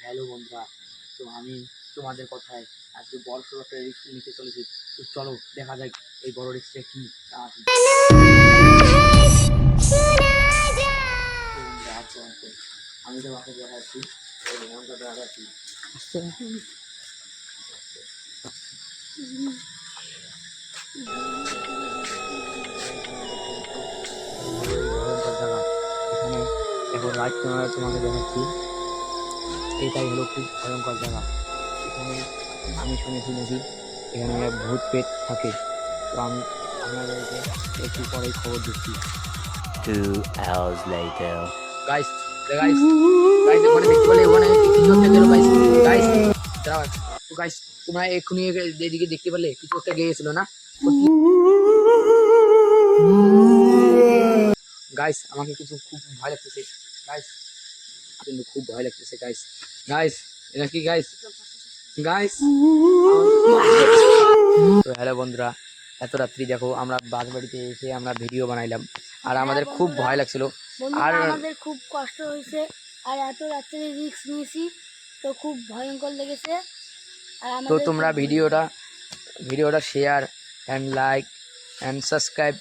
Hello বন্ধুরা, তো আমি তোমাদের কথায় আজকে বড় সড়ো একটা রিস্ক নিতে চলেছি। তো চলো দেখা যাক এই বড় রিস্কটা কি। আমি তোমাকে দেখাচ্ছি দেখাচ্ছি এখানে এখন রাত তোমাকে দেখাচ্ছি। এটাই হলো খুব ভয়ঙ্কর জায়গা। এখানে আমি শুনেছি নাকি এখানে ভূত পেট থাকে। তো আমি আপনাদেরকে একটু পরেই খবর দিচ্ছি। 2 hours later. Guys guys guys ওখানে দেখতে পেলে ওখানে কিছু একটা গেল গাইস। গাইস দাঁড়াও, তো গাইস তোমরা এক্ষুনি এদিকে দেখতে পেলে কিছু একটা গিয়েছিল না গাইস? আমাকে কিছু খুব ভয় লাগতেছে গাইস, কিন্তু খুব ভয় লাগতেছে গাইস। গাইস এটা কি গাইস? গাইস তো হ্যালো বন্ধুরা, এত রাত্রি দেখো আমরা বাসবাড়িতে এসে আমরা ভিডিও বানাইলাম আর আমাদের খুব ভয় লাগছিল। আর আমাদের খুব কষ্ট হয়েছে আর এত রাত্রে রিস্ক নিয়েছি, তো খুব ভয়ঙ্কর লেগেছে। আর তো তোমরা ভিডিওটা share and like and subscribe.